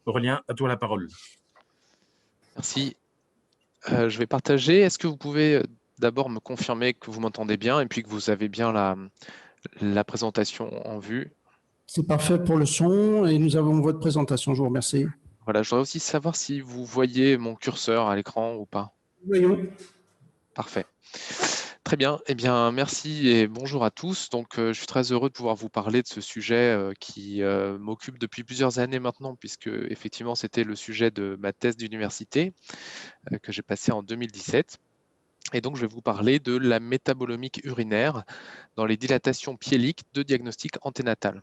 Aurélien, à toi la parole. Merci. Je vais partager. Est-ce que vous pouvez d'abord me confirmer que vous m'entendez bien et puis que vous avez bien la présentation en vue? C'est parfait pour le son et nous avons votre présentation. Je vous remercie. Voilà, je voudrais aussi savoir si vous voyez mon curseur à l'écran ou pas. Voyons. Parfait. Très bien. Eh bien, merci et bonjour à tous. Donc, je suis très heureux de pouvoir vous parler de ce sujet qui m'occupe depuis plusieurs années maintenant, puisque effectivement, c'était le sujet de ma thèse d'université que j'ai passée en 2017. Et donc, je vais vous parler de la métabolomique urinaire dans les dilatations piéliques de diagnostic anténatal.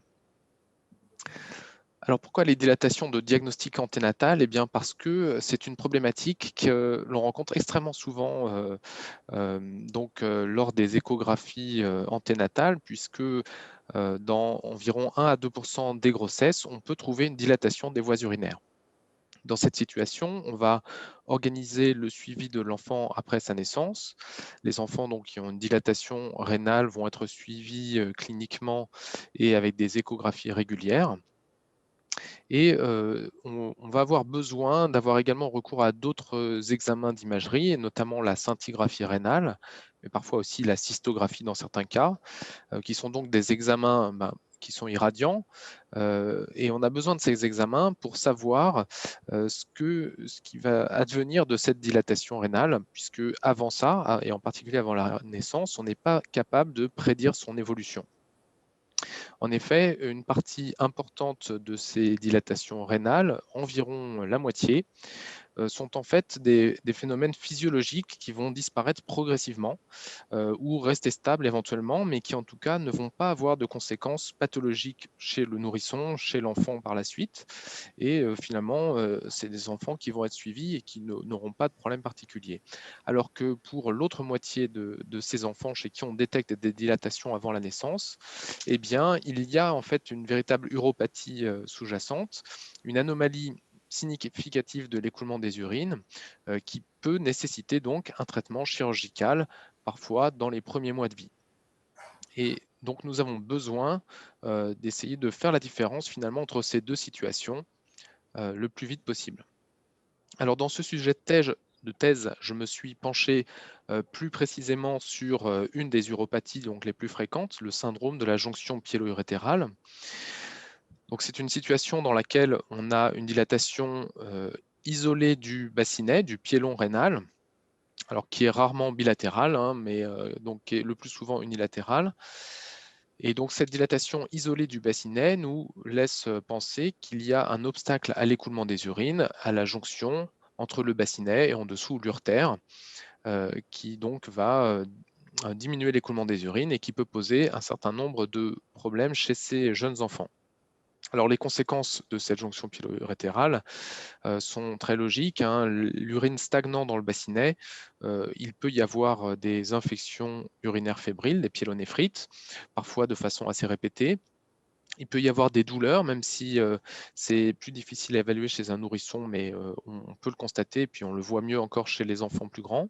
Alors, pourquoi les dilatations de diagnostic anténatal? Eh bien, parce que c'est une problématique que l'on rencontre extrêmement souvent lors des échographies anténatales, puisque dans environ 1 à 2% des grossesses, on peut trouver une dilatation des voies urinaires. Dans cette situation, on va organiser le suivi de l'enfant après sa naissance. Les enfants donc, qui ont une dilatation rénale vont être suivis cliniquement et avec des échographies régulières. Et on va avoir besoin d'avoir également recours à d'autres examens d'imagerie, notamment la scintigraphie rénale, mais parfois aussi la cystographie dans certains cas, qui sont donc des examens qui sont irradiants. Et on a besoin de ces examens pour savoir ce qui va advenir de cette dilatation rénale, puisque avant ça, et en particulier avant la naissance, on n'est pas capable de prédire son évolution. En effet, une partie importante de ces dilatations rénales, environ la moitié, sont en fait des phénomènes physiologiques qui vont disparaître progressivement ou rester stables éventuellement, mais qui en tout cas ne vont pas avoir de conséquences pathologiques chez le nourrisson, chez l'enfant par la suite. Et finalement, c'est des enfants qui vont être suivis et qui n'auront pas de problème particulier. Alors que pour l'autre moitié de ces enfants chez qui on détecte des dilatations avant la naissance, eh bien, il y a en fait une véritable uropathie sous-jacente, une anomalie significative de l'écoulement des urines qui peut nécessiter donc un traitement chirurgical, parfois dans les premiers mois de vie. Et donc nous avons besoin d'essayer de faire la différence finalement entre ces deux situations le plus vite possible. Alors dans ce sujet de thèse, je me suis penché plus précisément sur une des uropathies donc les plus fréquentes, le syndrome de la jonction piélo-urétérale. Donc c'est une situation dans laquelle on a une dilatation isolée du bassinet, du piélon rénal, alors qui est rarement bilatérale, hein, mais donc qui est le plus souvent unilatérale. Et donc cette dilatation isolée du bassinet nous laisse penser qu'il y a un obstacle à l'écoulement des urines, à la jonction entre le bassinet et en dessous l'urtère, qui donc va diminuer l'écoulement des urines et qui peut poser un certain nombre de problèmes chez ces jeunes enfants. Alors les conséquences de cette jonction piélo-urétérale sont très logiques, hein. L'urine stagnant dans le bassinet, il peut y avoir des infections urinaires fébriles, des pyélonéphrites, parfois de façon assez répétée. Il peut y avoir des douleurs, même si c'est plus difficile à évaluer chez un nourrisson, mais on peut le constater, et puis on le voit mieux encore chez les enfants plus grands.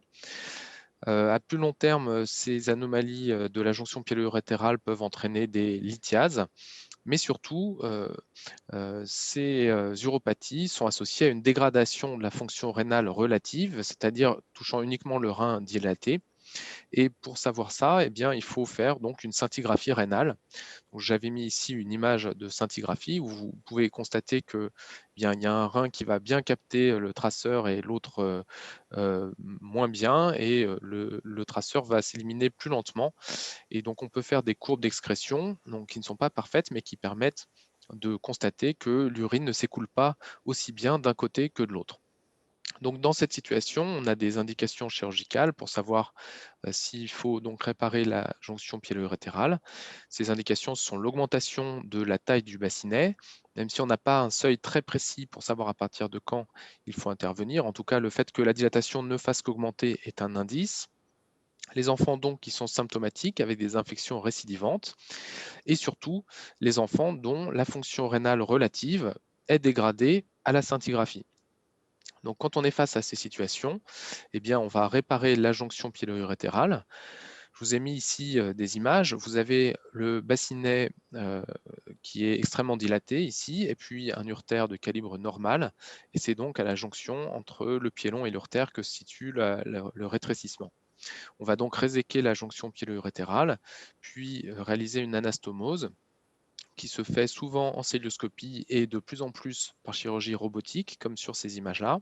À plus long terme, ces anomalies de la jonction piélo-urétérale peuvent entraîner des lithiases, mais surtout, ces uropathies sont associées à une dégradation de la fonction rénale relative, c'est-à-dire touchant uniquement le rein dilaté. Et pour savoir ça, eh bien, il faut faire donc une scintigraphie rénale. J'avais mis ici une image de scintigraphie où vous pouvez constater que bien, il y a un rein qui va bien capter le traceur et l'autre moins bien, et le traceur va s'éliminer plus lentement. Et donc on peut faire des courbes d'excrétion qui ne sont pas parfaites, mais qui permettent de constater que l'urine ne s'écoule pas aussi bien d'un côté que de l'autre. Donc dans cette situation, on a des indications chirurgicales pour savoir s'il faut donc réparer la jonction piélo-urétérale. Ces indications sont l'augmentation de la taille du bassinet, même si on n'a pas un seuil très précis pour savoir à partir de quand il faut intervenir. En tout cas, le fait que la dilatation ne fasse qu'augmenter est un indice. Les enfants donc qui sont symptomatiques avec des infections récidivantes, et surtout les enfants dont la fonction rénale relative est dégradée à la scintigraphie. Donc quand on est face à ces situations, eh bien, on va réparer la jonction piélo-urétérale, Je vous ai mis ici des images. Vous avez le bassinet qui est extrêmement dilaté ici, et puis un uretère de calibre normal. Et c'est donc à la jonction entre le pied long et l'uretère que se situe le rétrécissement. On va donc réséquer la jonction piélo-urétérale, puis réaliser une anastomose qui se fait souvent en célioscopie et de plus en plus par chirurgie robotique, comme sur ces images-là.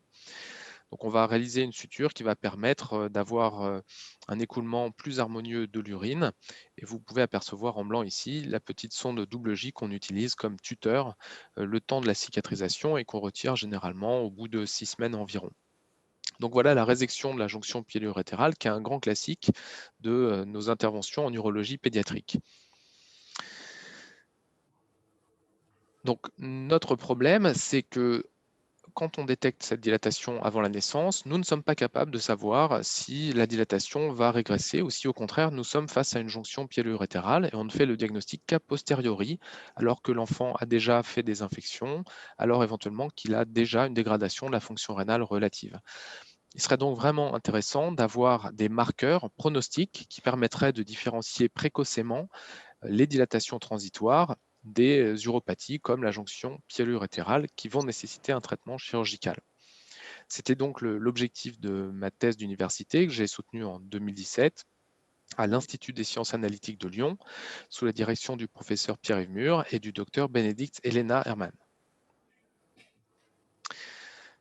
Donc on va réaliser une suture qui va permettre d'avoir un écoulement plus harmonieux de l'urine. Et vous pouvez apercevoir en blanc ici la petite sonde double J qu'on utilise comme tuteur le temps de la cicatrisation et qu'on retire généralement au bout de 6 semaines environ. Donc voilà la résection de la jonction piélo-urétérale qui est un grand classique de nos interventions en urologie pédiatrique. Donc notre problème, c'est que quand on détecte cette dilatation avant la naissance, nous ne sommes pas capables de savoir si la dilatation va régresser ou si au contraire nous sommes face à une jonction piélo-urétérale et on ne fait le diagnostic qu'a posteriori alors que l'enfant a déjà fait des infections, alors éventuellement qu'il a déjà une dégradation de la fonction rénale relative. Il serait donc vraiment intéressant d'avoir des marqueurs pronostiques qui permettraient de différencier précocement les dilatations transitoires des uropathies comme la jonction piélo-urétérale qui vont nécessiter un traitement chirurgical. C'était donc l'objectif de ma thèse d'université que j'ai soutenue en 2017 à l'Institut des sciences analytiques de Lyon sous la direction du professeur Pierre-Yves Mur et du docteur Bénédicte Elena Hermann.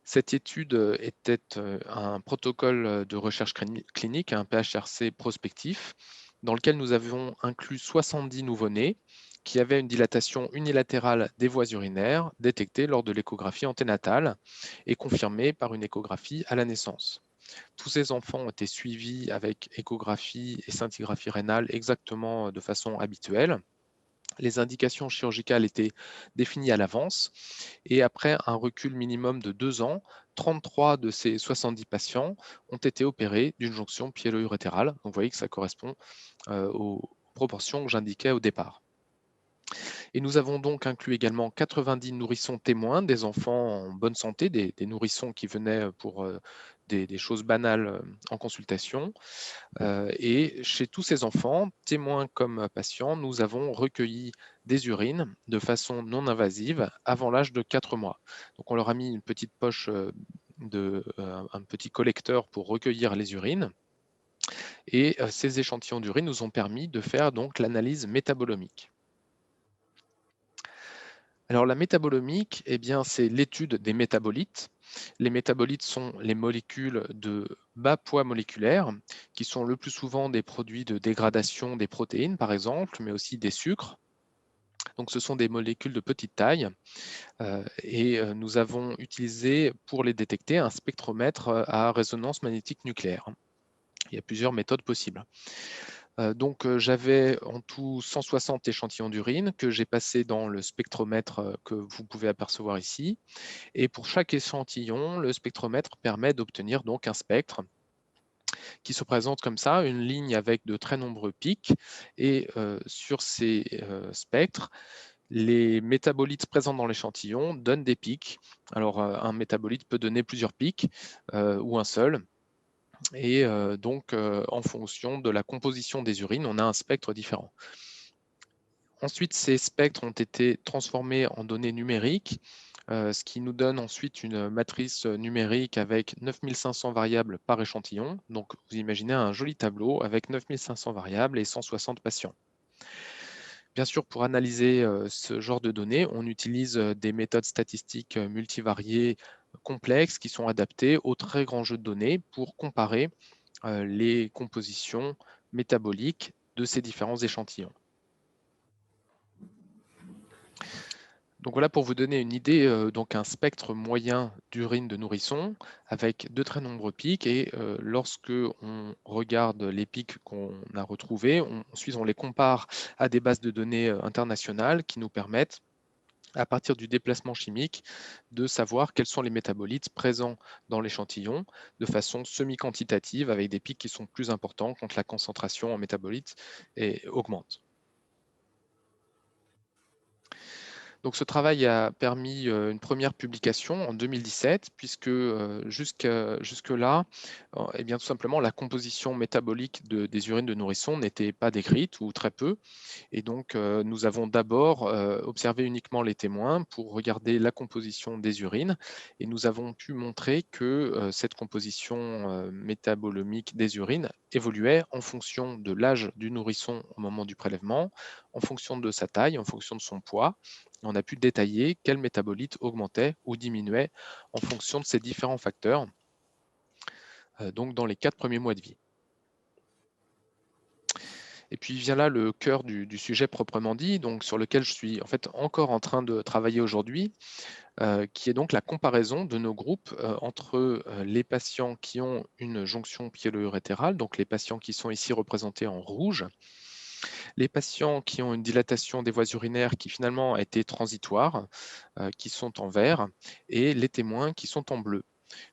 Cette étude était un protocole de recherche clinique, un PHRC prospectif, dans lequel nous avions inclus 70 nouveau-nés qui avaient une dilatation unilatérale des voies urinaires détectée lors de l'échographie anténatale et confirmée par une échographie à la naissance. Tous ces enfants ont été suivis avec échographie et scintigraphie rénale exactement de façon habituelle. Les indications chirurgicales étaient définies à l'avance et après un recul minimum de 2 ans, 33 de ces 70 patients ont été opérés d'une jonction piélo-urétérale. Donc vous voyez que ça correspond aux proportions que j'indiquais au départ. Et nous avons donc inclus également 90 nourrissons témoins, des enfants en bonne santé, des nourrissons qui venaient pour des choses banales en consultation. Et chez tous ces enfants, témoins comme patients, nous avons recueilli des urines de façon non invasive avant l'âge de 4 mois. Donc on leur a mis une petite poche un petit collecteur pour recueillir les urines. Et ces échantillons d'urine nous ont permis de faire donc l'analyse métabolomique. Alors la métabolomique, eh bien, c'est l'étude des métabolites. Les métabolites sont les molécules de bas poids moléculaire, qui sont le plus souvent des produits de dégradation des protéines, par exemple, mais aussi des sucres. Donc ce sont des molécules de petite taille et nous avons utilisé pour les détecter un spectromètre à résonance magnétique nucléaire. Il y a plusieurs méthodes possibles. Donc j'avais en tout 160 échantillons d'urine que j'ai passés dans le spectromètre que vous pouvez apercevoir ici. Et pour chaque échantillon, le spectromètre permet d'obtenir donc un spectre qui se présente comme ça, une ligne avec de très nombreux pics. Et sur ces spectres, les métabolites présents dans l'échantillon donnent des pics. Alors un métabolite peut donner plusieurs pics ou un seul. Et donc, en fonction de la composition des urines, on a un spectre différent. Ensuite, ces spectres ont été transformés en données numériques, ce qui nous donne ensuite une matrice numérique avec 9500 variables par échantillon. Donc, vous imaginez un joli tableau avec 9500 variables et 160 patients. Bien sûr, pour analyser ce genre de données, on utilise des méthodes statistiques multivariées complexes qui sont adaptées au très grand jeu de données pour comparer les compositions métaboliques de ces différents échantillons. Donc voilà pour vous donner une idée, donc un spectre moyen d'urine de nourrisson avec de très nombreux pics et lorsque on regarde les pics qu'on a retrouvés, ensuite on les compare à des bases de données internationales qui nous permettent à partir du déplacement chimique, de savoir quels sont les métabolites présents dans l'échantillon de façon semi-quantitative avec des pics qui sont plus importants quand la concentration en métabolites augmente. Donc ce travail a permis une première publication en 2017, puisque jusque-là, eh bien, tout simplement, la composition métabolique des urines de nourrissons n'était pas décrite ou très peu. Et donc, nous avons d'abord observé uniquement les témoins pour regarder la composition des urines. Et nous avons pu montrer que cette composition métabolomique des urines évoluait en fonction de l'âge du nourrisson au moment du prélèvement, en fonction de sa taille, en fonction de son poids. On a pu détailler quel métabolite augmentait ou diminuait en fonction de ces différents facteurs, donc dans les 4 premiers mois de vie. Et puis vient là le cœur du sujet proprement dit, donc sur lequel je suis en fait encore en train de travailler aujourd'hui, qui est donc la comparaison de nos groupes entre les patients qui ont une jonction pyélo-urétérale, donc les patients qui sont ici représentés en rouge, les patients qui ont une dilatation des voies urinaires qui finalement a été transitoire, qui sont en vert, et les témoins qui sont en bleu.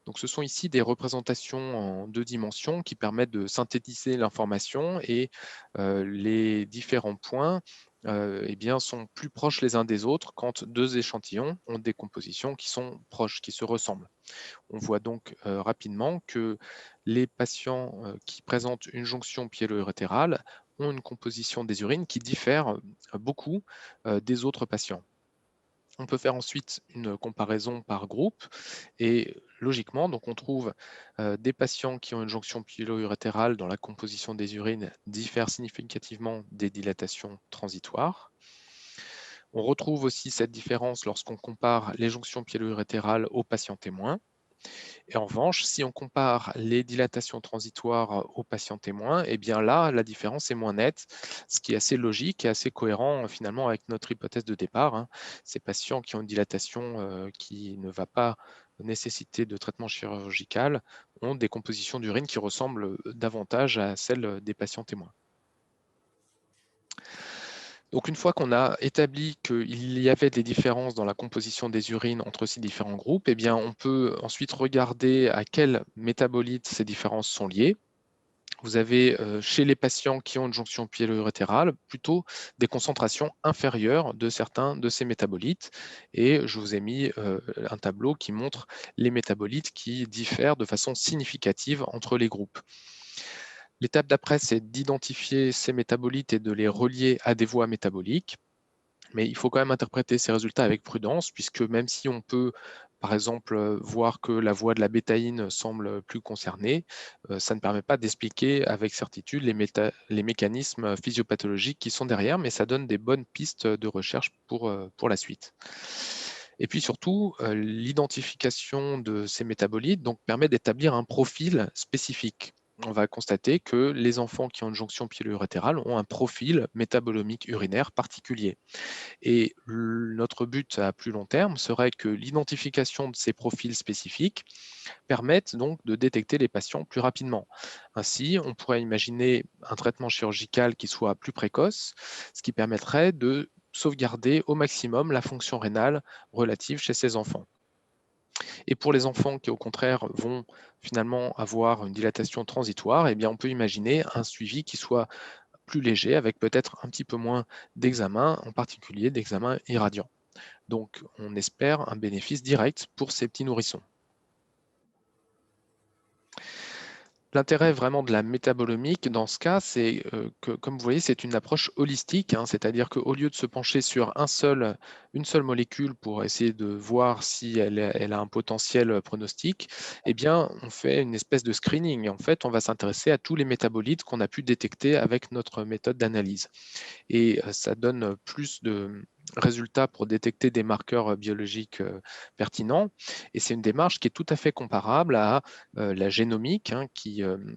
Donc ce sont ici des représentations en 2 dimensions qui permettent de synthétiser l'information et les différents points eh bien, sont plus proches les uns des autres quand 2 échantillons ont des compositions qui sont proches, qui se ressemblent. On voit donc rapidement que les patients qui présentent une jonction pyélo-urétérale ont une composition des urines qui diffère beaucoup des autres patients. On peut faire ensuite une comparaison par groupe et logiquement, donc on trouve des patients qui ont une jonction pyélo-urétérale dont la composition des urines diffère significativement des dilatations transitoires. On retrouve aussi cette différence lorsqu'on compare les jonctions pyélo-urétérales aux patients témoins. Et en revanche, si on compare les dilatations transitoires aux patients témoins, eh bien là, la différence est moins nette, ce qui est assez logique et assez cohérent finalement avec notre hypothèse de départ, hein. Ces patients qui ont une dilatation qui ne va pas nécessiter de traitement chirurgical ont des compositions d'urine qui ressemblent davantage à celles des patients témoins. Donc une fois qu'on a établi qu'il y avait des différences dans la composition des urines entre ces différents groupes, eh bien, on peut ensuite regarder à quels métabolites ces différences sont liées. Vous avez chez les patients qui ont une jonction pyélo-urétérale plutôt des concentrations inférieures de certains de ces métabolites. Et je vous ai mis un tableau qui montre les métabolites qui diffèrent de façon significative entre les groupes. L'étape d'après, c'est d'identifier ces métabolites et de les relier à des voies métaboliques. Mais il faut quand même interpréter ces résultats avec prudence, puisque même si on peut, par exemple, voir que la voie de la bétaïne semble plus concernée, ça ne permet pas d'expliquer avec certitude les mécanismes physiopathologiques qui sont derrière, mais ça donne des bonnes pistes de recherche pour la suite. Et puis surtout, l'identification de ces métabolites donc, permet d'établir un profil spécifique. On va constater que les enfants qui ont une jonction pyélo-urétérale ont un profil métabolomique urinaire particulier. Et notre but à plus long terme serait que l'identification de ces profils spécifiques permette donc de détecter les patients plus rapidement. Ainsi, on pourrait imaginer un traitement chirurgical qui soit plus précoce, ce qui permettrait de sauvegarder au maximum la fonction rénale relative chez ces enfants. Et pour les enfants qui, au contraire, vont finalement avoir une dilatation transitoire, eh bien, on peut imaginer un suivi qui soit plus léger, avec peut-être un petit peu moins d'examens, en particulier d'examens irradiants. Donc, on espère un bénéfice direct pour ces petits nourrissons. L'intérêt vraiment de la métabolomique dans ce cas, c'est que, comme vous voyez, c'est une approche holistique, hein, c'est-à-dire qu'au lieu de se pencher sur une seule molécule pour essayer de voir si elle a un potentiel pronostic, eh bien, on fait une espèce de screening. En fait, on va s'intéresser à tous les métabolites qu'on a pu détecter avec notre méthode d'analyse. Et ça donne plus de résultats pour détecter des marqueurs biologiques pertinents. Et c'est une démarche qui est tout à fait comparable à la génomique, hein,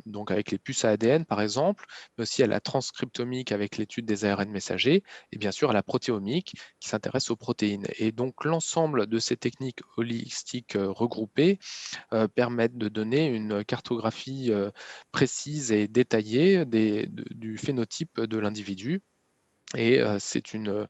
donc avec les puces à ADN par exemple, mais aussi à la transcriptomique avec l'étude des ARN messagers, et bien sûr à la protéomique qui s'intéresse aux protéines. Et donc l'ensemble de ces techniques holistiques regroupées permettent de donner une cartographie précise et détaillée du phénotype de l'individu. Et c'est une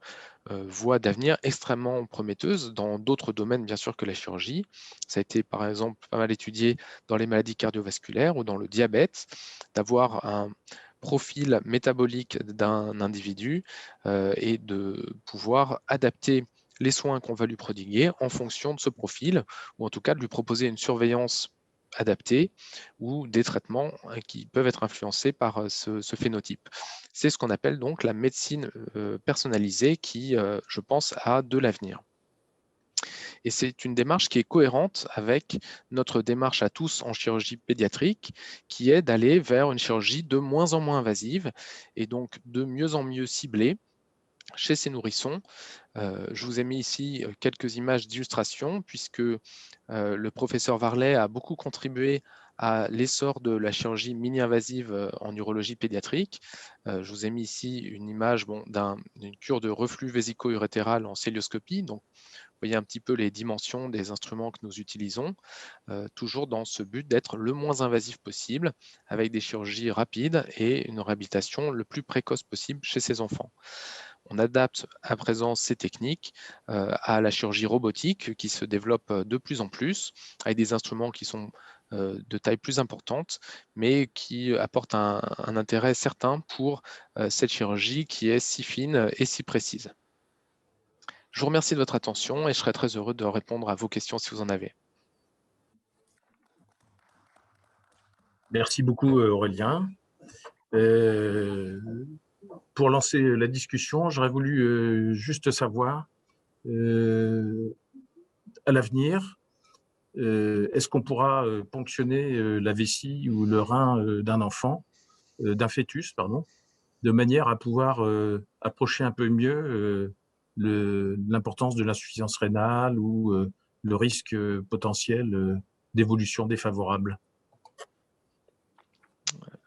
voie d'avenir extrêmement prometteuse dans d'autres domaines, bien sûr, que la chirurgie. Ça a été, par exemple, pas mal étudié dans les maladies cardiovasculaires ou dans le diabète, d'avoir un profil métabolique d'un individu et de pouvoir adapter les soins qu'on va lui prodiguer en fonction de ce profil, ou en tout cas de lui proposer une surveillance adaptés ou des traitements qui peuvent être influencés par ce phénotype. C'est ce qu'on appelle donc la médecine personnalisée qui, je pense, a de l'avenir. Et c'est une démarche qui est cohérente avec notre démarche à tous en chirurgie pédiatrique, qui est d'aller vers une chirurgie de moins en moins invasive et donc de mieux en mieux ciblée chez ces nourrissons. Je vous ai mis ici quelques images d'illustration puisque le professeur Varlet a beaucoup contribué à l'essor de la chirurgie mini-invasive en urologie pédiatrique. Je vous ai mis ici une image d'une cure de reflux vésico-urétéral en célioscopie. Donc, vous voyez un petit peu les dimensions des instruments que nous utilisons, toujours dans ce but d'être le moins invasif possible, avec des chirurgies rapides et une réhabilitation le plus précoce possible chez ces enfants. On adapte à présent ces techniques à la chirurgie robotique qui se développe de plus en plus, avec des instruments qui sont de taille plus importante, mais qui apportent un intérêt certain pour cette chirurgie qui est si fine et si précise. Je vous remercie de votre attention et je serai très heureux de répondre à vos questions si vous en avez. Merci beaucoup Aurélien. Pour lancer la discussion, j'aurais voulu juste savoir, à l'avenir, est-ce qu'on pourra ponctionner la vessie ou le rein d'un enfant, d'un fœtus, pardon, de manière à pouvoir approcher un peu mieux l'importance de l'insuffisance rénale ou le risque potentiel d'évolution défavorable?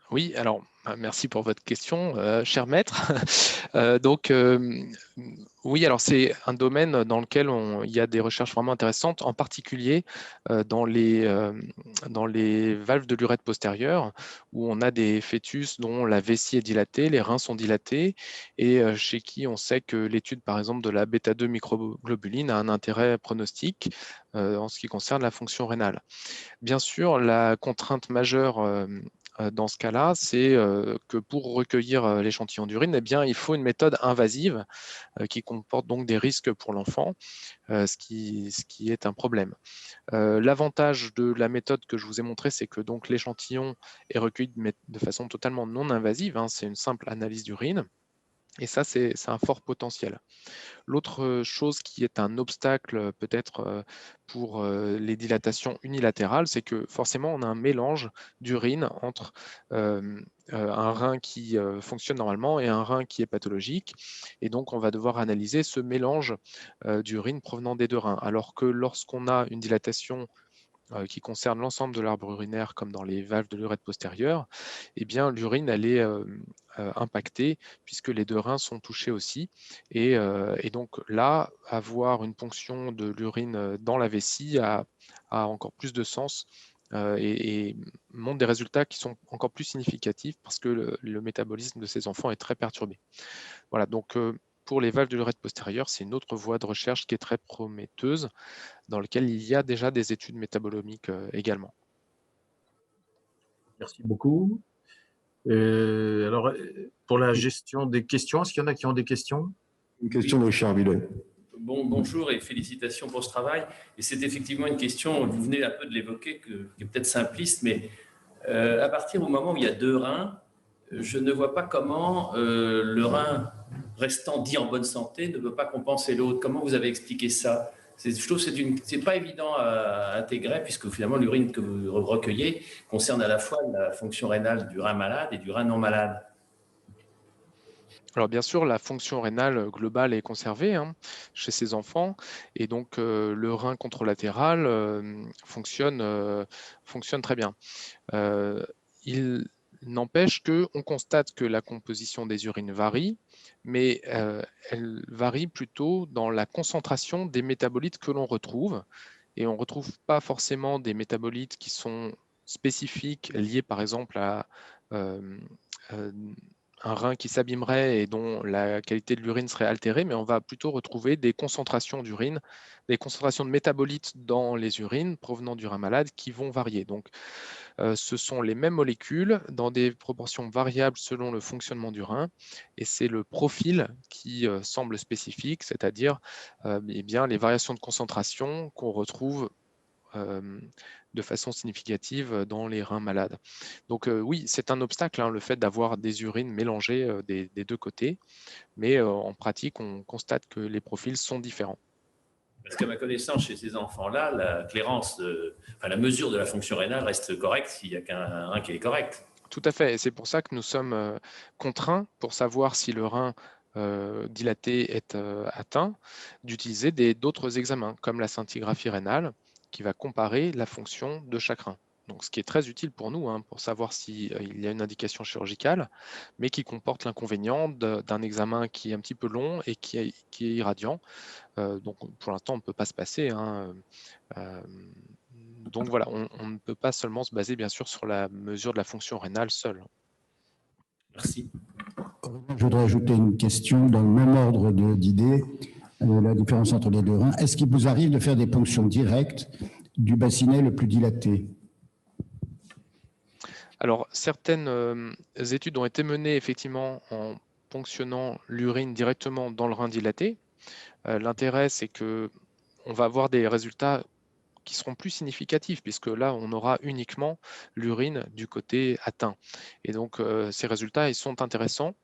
Oui, alors merci pour votre question, cher maître. Oui, alors c'est un domaine dans lequel il y a des recherches vraiment intéressantes, en particulier dans les valves de l'urètre postérieure, où on a des fœtus dont la vessie est dilatée, les reins sont dilatés, et chez qui on sait que l'étude, par exemple, de la bêta-2 microglobuline a un intérêt pronostique en ce qui concerne la fonction rénale. Bien sûr, la contrainte majeure dans ce cas-là, c'est que pour recueillir l'échantillon d'urine, eh bien, il faut une méthode invasive qui comporte donc des risques pour l'enfant, ce qui est un problème. L'avantage de la méthode que je vous ai montrée, c'est que donc l'échantillon est recueilli de façon totalement non invasive, hein, c'est une simple analyse d'urine, et ça, c'est un fort potentiel. L'autre chose qui est un obstacle peut-être pour les dilatations unilatérales, c'est que forcément on a un mélange d'urine entre un rein qui fonctionne normalement et un rein qui est pathologique. Et donc on va devoir analyser ce mélange d'urine provenant des deux reins. Alors que lorsqu'on a une dilatation qui concerne l'ensemble de l'arbre urinaire, comme dans les valves de l'urètre postérieure, eh bien l'urine elle est impactée puisque les deux reins sont touchés aussi. Et donc là, avoir une ponction de l'urine dans la vessie a encore plus de sens et montre des résultats qui sont encore plus significatifs parce que le métabolisme de ces enfants est très perturbé. Voilà, donc pour les valves de l'urètre postérieure, c'est une autre voie de recherche qui est très prometteuse, dans laquelle il y a déjà des études métabolomiques également. Merci beaucoup. Alors, pour la gestion des questions, est-ce qu'il y en a qui ont des questions? Une question de Richard Villet. Bonjour et félicitations pour ce travail. Et c'est effectivement une question, vous venez un peu de l'évoquer, qui est peut-être simpliste, mais à partir du moment où il y a deux reins, je ne vois pas comment le rein restant dit en bonne santé ne peut pas compenser l'autre. Comment vous avez expliqué ça? Je trouve que c'est pas évident à intégrer, puisque finalement l'urine que vous recueillez concerne à la fois la fonction rénale du rein malade et du rein non malade. Alors bien sûr, la fonction rénale globale est conservée hein, chez ces enfants et donc le rein contralatéral fonctionne très bien. Il n'empêche qu'on constate que la composition des urines varie, mais elle varie plutôt dans la concentration des métabolites que l'on retrouve. Et on ne retrouve pas forcément des métabolites qui sont spécifiques, liés par exemple à un rein qui s'abîmerait et dont la qualité de l'urine serait altérée, mais on va plutôt retrouver des concentrations d'urine, des concentrations de métabolites dans les urines provenant du rein malade qui vont varier. Donc, ce sont les mêmes molécules dans des proportions variables selon le fonctionnement du rein, et c'est le profil qui semble spécifique, c'est-à-dire eh bien, les variations de concentration qu'on retrouve de façon significative dans les reins malades. Donc oui, c'est un obstacle, hein, le fait d'avoir des urines mélangées des deux côtés, mais en pratique, on constate que les profils sont différents. Parce qu'à ma connaissance, chez ces enfants-là, la clairance, la mesure de la fonction rénale reste correcte s'il n'y a qu'un rein qui est correct. Tout à fait, et c'est pour ça que nous sommes contraints, pour savoir si le rein dilaté est atteint, d'utiliser d'autres examens, comme la scintigraphie rénale, qui va comparer la fonction de chaque rein. Donc, ce qui est très utile pour nous, hein, pour savoir s'il y a une indication chirurgicale, mais qui comporte l'inconvénient d'un examen qui est un petit peu long et qui est irradiant. Donc, pour l'instant, on ne peut pas se passer, hein. Donc voilà, on ne peut pas seulement se baser, bien sûr, sur la mesure de la fonction rénale seule. Merci. Je voudrais ajouter une question dans le même ordre d'idées, la différence entre les deux reins. Est-ce qu'il vous arrive de faire des ponctions directes du bassinet le plus dilaté? Alors, certaines études ont été menées effectivement en ponctionnant l'urine directement dans le rein dilaté. L'intérêt, c'est qu'on va avoir des résultats qui seront plus significatifs, puisque là, on aura uniquement l'urine du côté atteint. Et donc, ces résultats, ils sont intéressants.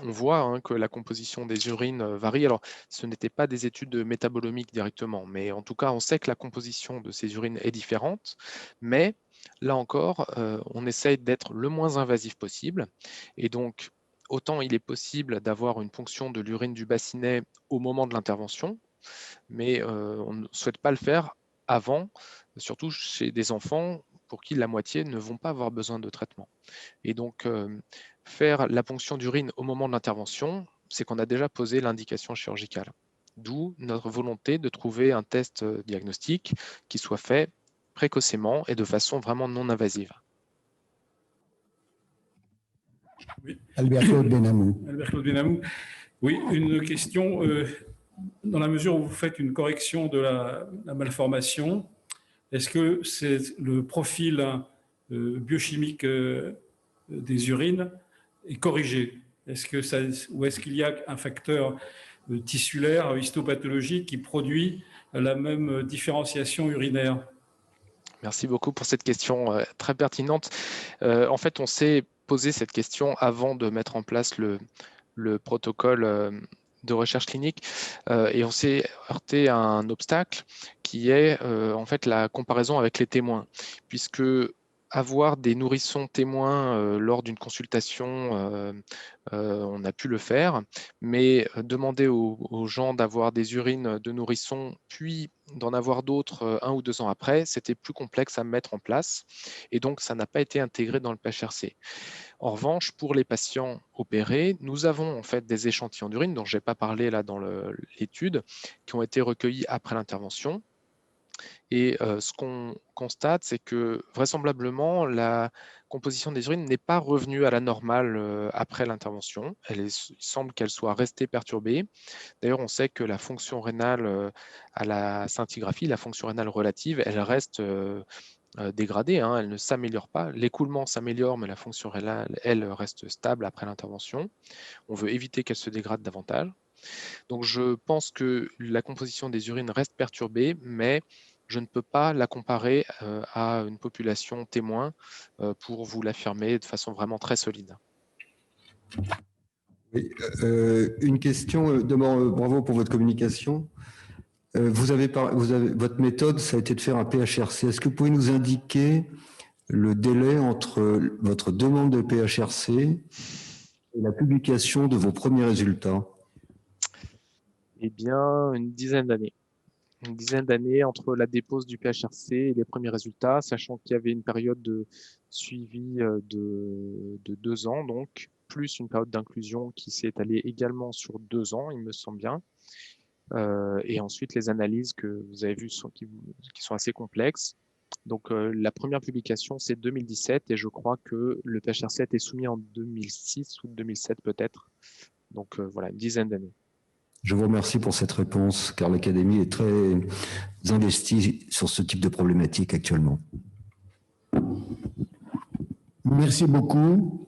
On voit, hein, que la composition des urines varie. Alors, ce n'étaient pas des études métabolomiques directement, mais en tout cas, on sait que la composition de ces urines est différente. Mais là encore, on essaye d'être le moins invasif possible. Et donc, autant il est possible d'avoir une ponction de l'urine du bassinet au moment de l'intervention, mais on ne souhaite pas le faire avant, surtout chez des enfants pour qui la moitié ne vont pas avoir besoin de traitement. Et donc, faire la ponction d'urine au moment de l'intervention, c'est qu'on a déjà posé l'indication chirurgicale. D'où notre volonté de trouver un test diagnostique qui soit fait précocement et de façon vraiment non invasive. Oui. Albert-Claude Benamou. Albert-Claude Benamou. Oui, une question. Dans la mesure où vous faites une correction de la malformation, est-ce que c'est le profil biochimique des urines est corrigé? Ou est-ce qu'il y a un facteur tissulaire, histopathologique qui produit la même différenciation urinaire? Merci beaucoup pour cette question très pertinente. En fait, on s'est posé cette question avant de mettre en place le protocole de recherche clinique et on s'est heurté à un obstacle qui est en fait la comparaison avec les témoins, puisque avoir des nourrissons témoins lors d'une consultation, on a pu le faire, mais demander aux gens d'avoir des urines de nourrissons, puis d'en avoir d'autres 1 ou 2 ans après, c'était plus complexe à mettre en place, et donc ça n'a pas été intégré dans le PHRC. En revanche, pour les patients opérés, nous avons en fait des échantillons d'urine, dont je n'ai pas parlé là dans l'étude, qui ont été recueillis après l'intervention. Et ce qu'on constate, c'est que vraisemblablement, la composition des urines n'est pas revenue à la normale après l'intervention. Il semble qu'elle soit restée perturbée. D'ailleurs, on sait que la fonction rénale à la scintigraphie, la fonction rénale relative, elle reste dégradée, hein, elle ne s'améliore pas. L'écoulement s'améliore, mais la fonction rénale, elle, reste stable après l'intervention. On veut éviter qu'elle se dégrade davantage. Donc, je pense que la composition des urines reste perturbée, mais je ne peux pas la comparer à une population témoin pour vous l'affirmer de façon vraiment très solide. Oui, une question, d'abord, bravo pour votre communication. Votre méthode, ça a été de faire un PHRC. Est-ce que vous pouvez nous indiquer le délai entre votre demande de PHRC et la publication de vos premiers résultats? Eh bien, une dizaine d'années. Une dizaine d'années entre la dépose du PHRC et les premiers résultats, sachant qu'il y avait une période de suivi de 2 ans, donc, plus une période d'inclusion qui s'est étalée également sur 2 ans, il me semble bien. Et ensuite, les analyses que vous avez vues qui sont assez complexes, Donc, la première publication, c'est 2017 et je crois que le PHRC a été soumis en 2006 ou 2007 peut-être. Donc, voilà, une dizaine d'années. Je vous remercie pour cette réponse, car l'Académie est très investie sur ce type de problématique actuellement. Merci beaucoup.